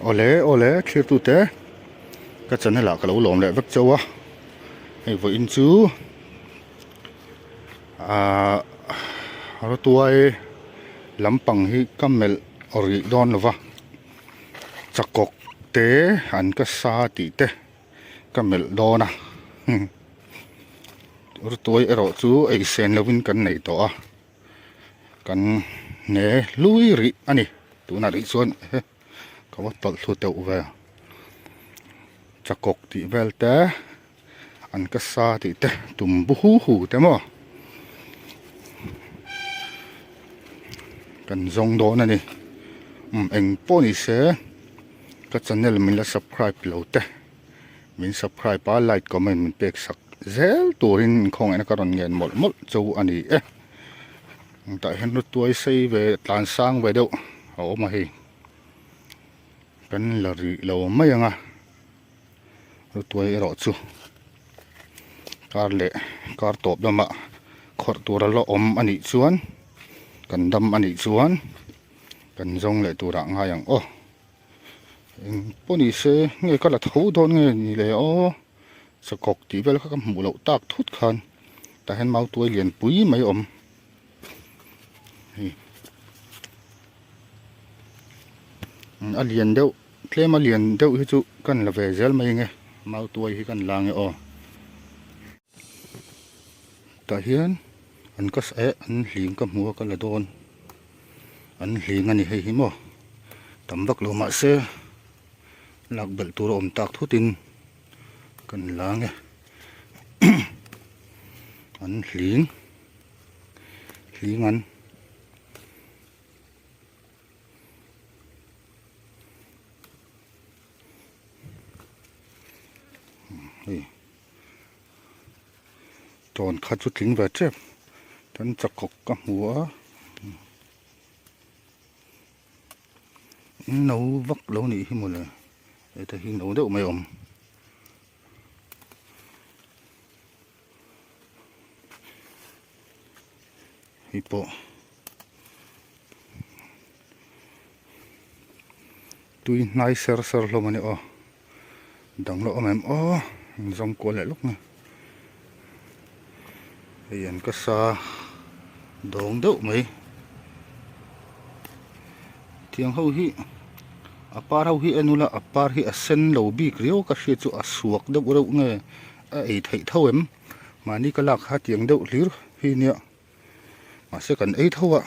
ole clear tu te ka chan la ka lo lom le vek chawa ei vo in chu ro tuai lampang hi kamel ori don lova chakok te an ka sa ti te kamel dona ro tuai ero chu ei sen lovin kan nei to a kan ne lui ri ani tu na ri chuan ka wa tol thu te uwa chakok ti vel te an ka sa ti te tum bu hu te mo kan zong do na ni eng po ni se ka channel min la subscribe lo te min subscribe pa like comment min pek sak zel turin khong ena karon ngen mol mol chu ani ta hen nu tuai sei ve tlan sang ve deuh a oma hi kan la ri lo mai anga nu tuai ero chu kar le kar top lama khor tura lo om ani chuan kan dam ani chuan kan zong le tura nga yang poni se nge kala tho don nge ni le sakok ti vel kha kam mu lo tak thut khan ta hen mau tuai lian pui mai om alien deuh tlem alien deuh hi chu kan la ve zel mai nge mau tuai hi kan la nge ta hian an kas an hling ka mu ka la don an hling ani hei hi mo tambak lo ma se lak bel tur om tak thutin kan la nge an hling an ton khát chút lính về chép thân chặt cọc cắm múa nấu vắt lâu nị một là để thấy nấu đậu mày ổn hipo tuy nai ser lo mà nè đằng lộ em dòng cuốn lại lúc này hiện có xa đống đậu mấy tiếng hậu hi apar hậu hi anula apar hi asen lo bi kriu ka shi chu asuak deuh reuh nge ei thei tho em mani ka lak ha tiếng deuh hlir hi nia ma se kan ei tho a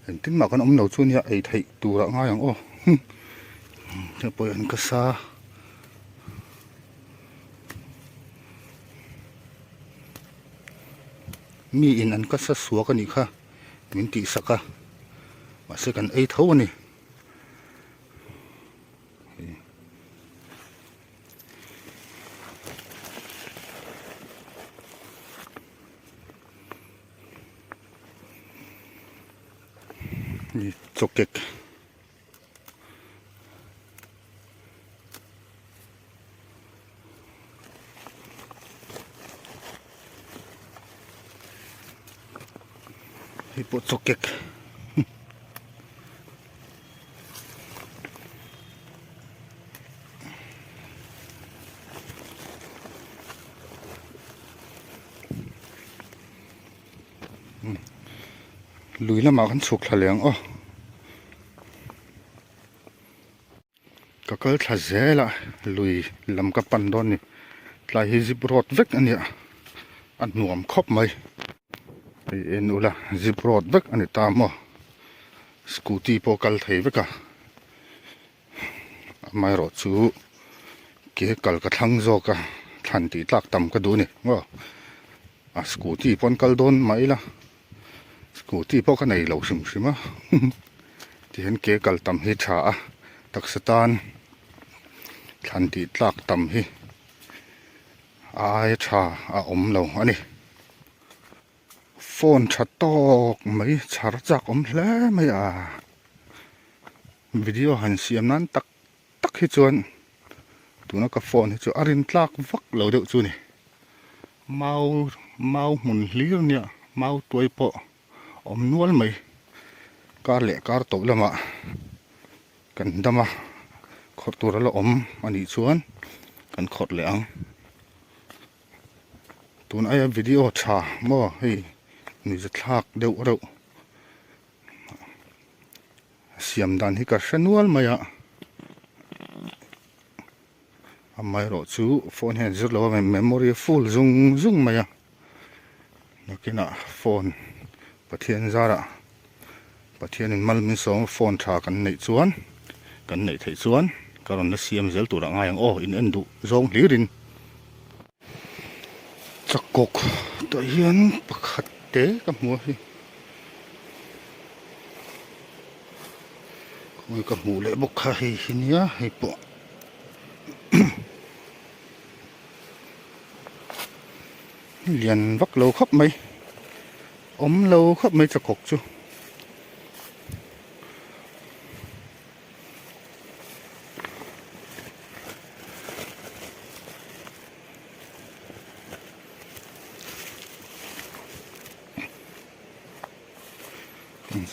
en tin ma kan om no chu nia ei thei tura nga yang te poi an ka sa mi in an ka sa suak ani kha min ti saka ma se kan ei tho ani ni chokek hipo chokek lùi lama kan chuk thla leng ka kal thla zela lùi lam ka pan don ni tlai hi zip rot vek ania an nuam khop mai en ula zip rot vek ani tamo scooty po kal thei veka mai ro chu ke kal ka thlang zo ka than ti tlak tam ka du ni a scooty pon kal don mai la scooty po ka nei lo sim sima ti hen ke kal tam hi tha a taksatan than ti tlak tam hi ai tha a om lo ani phone chat tok mai char chak om hle mai video han siam nan tak tak hi chuan tuna ka phone hi chu arin tlak vak lo deuh chu ni mau mun hlir nia mau tuai po om nual mai kar le kar to lama kan dama ขดตัวละอมอันนี้ชวนกันขดเหลืองตัวนั้นไอ้วิดีโอชาบ่เฮ้ยนี่จะทากเร็วเสียมดันที่กระชันวัลมาอ่ะไม่รู้จู่โฟนเห็นจุดแล้วเมมโมรี่ฟูลซุงมาอ่ะนักกินอ่ะโฟนประเทศจาระประเทศนี้มันมีสองโฟนชากันในชวนกันในไทยชวนการนั้นเสียมเซลตัวละง่ายอย่างโอ้อินเอ็นดูซองหลีรินจักกกตัวเฮียนประคัดเตะกับหัวสิคุยกับหมูเละบกขาให้หินยาให้ปะเรียนวักโลครับไหมอมโลครับไหมจักกกจู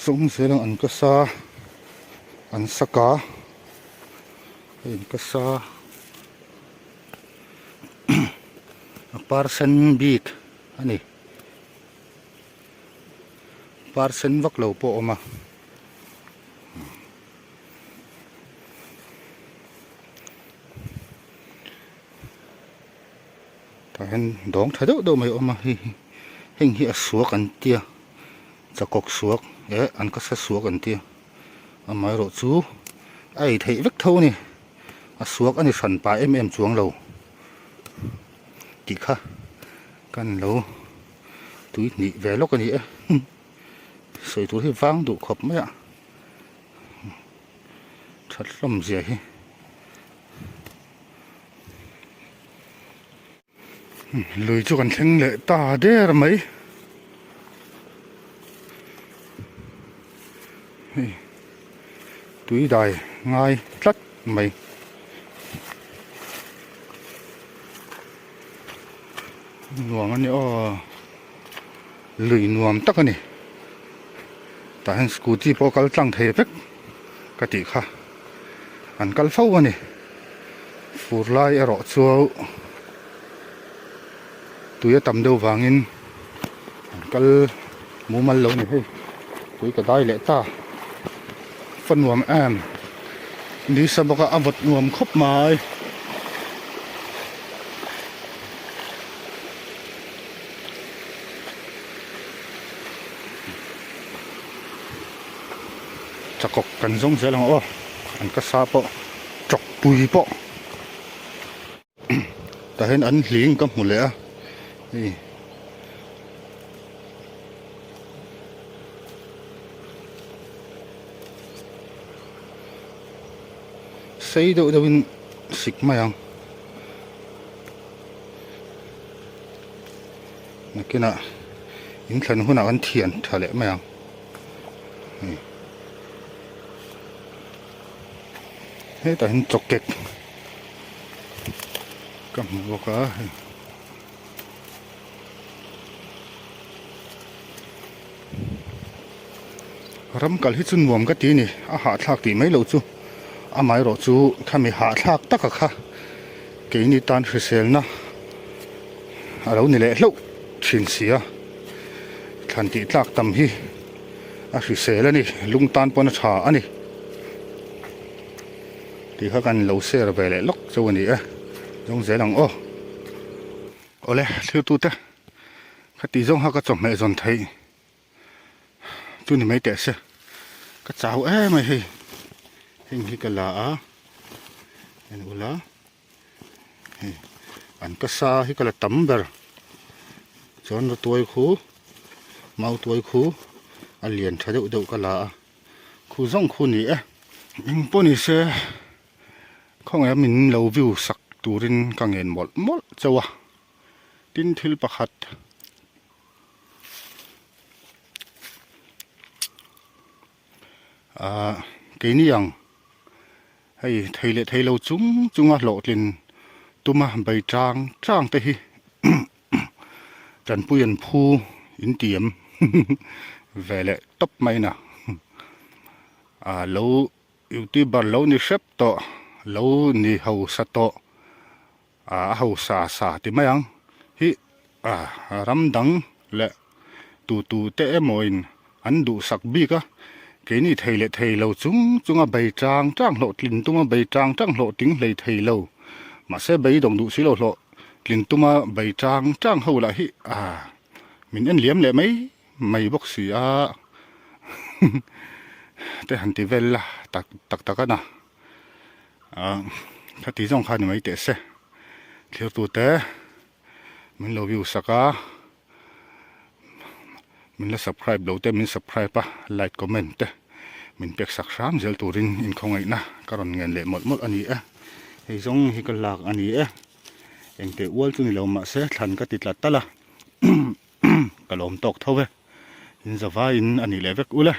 ส่งเสียงอันก็ซาอันสกาอันก็ซาปาร์เซนบีกอันนี้ปาร์เซนวักเหลาโปอมาแต่เห็นดองถ้าเดาไม่ออกมาเฮงเหี้ยสวกันเตียจะกกสวกอันก็สวกันเตียอันไม่รู้จูไอ้ไทยเวกเท่านี่สวกอันนี้สันปลายจวงเราติค่ะกันเราตุยนี่แวลกันนี่ใส่ตัวที่ฟังดูขบไหมอ่ะชัดลมเสียเลยจุกันเชิงเลยตาเด้อไหมตุยได้ง่ายชัดไหมหน่วงอันนี้เลยหน่วงตักอันนี้แต่เห็นสกูตี้พอกัลจังเทเป็กกติค่ะอันกัลเฝ้าอันนี้ฟูร์ไล่รอชัวตัวต่ำเดียววางินกัลมูมันลงนี่ให้ตัวก็ได้เละตาฟันหน่วงนี่สมบัติอาวุธหน่วงครบไม้จะกกันส่งเสียงอันก็ซาปะจกปุยปะแต่เห็นอันหลิงก็หมดเลยนี่ใส่ดูวินสิกมายังนักกินอ่ะยิงขันหุ่นกันเทียนทะเลมายังเฮ้แต่เห็นจกเก็กก็บอกว่ารำกัลที่จุนวมก็ตีนี่อาหารทากตีไม่รู้จูอาไม่รู้จูถ้ามีหาทากตักค่ะเกี่ยนี่ตันฟิเซลนะเรานี่แหละลูกชินเสียทันทีทากตำฮีฟิเซลนี่ลุงตันปนชาอันนี้ที่เขากันเราเสียไปเลยล็อกเจ้าวันนี้จงเสียหลังโอ้เลยเชื่อตัวเต้คดีจงเขาก็จบไม่จนไทยตัวนี้ไม่เตะเสียก็เจ้าไม่ให้เฮงฮิกลาเห็นอุลาอันก็ซาฮิกลาตั้มเบอร์จนตัวคู่เมาตัวคู่อันเลียนถ้าเดือดก็ลาคู่จงคู่นี้ยิงปนิเสของมินเราวิวสักตูรินกังเงินหมดเจ้าดินทิลประคัดกี่นี่ยังให้ไทยเลไทยเราจุงอ่ะหลอดลินตัวมาใบจางเตะจันปุยันพูอินเตียมเวลตบไม่นะเราอยู่ที่บ้านเรานี่เชฟต่อ lâu ni hậu sa to hậu sa thì mấy ang hi ram dang lệ tu te moin an du sak bi ka cái ni thầy lâu chúng bay trang lộ tin tung bay trang lộ tiếng lấy thầy lâu mà sẽ bay đồng đủ xí lộ tin tung bay trang hậu lại hi mình ăn liếm lệ mấy mày bốc xì te han ti vel la tak na kha ti jong kha ni mai te se thlir tu te min lo view saka min la subscribe lo te min subscribe pa like comment te min pek sak ram zel turin in khongai na karon ngen le mol ani hei jong hi ka lak ani engte wal chu ni lo ma se thlan ka ti tla tala kalom tok thowe in zawa in ani levek ula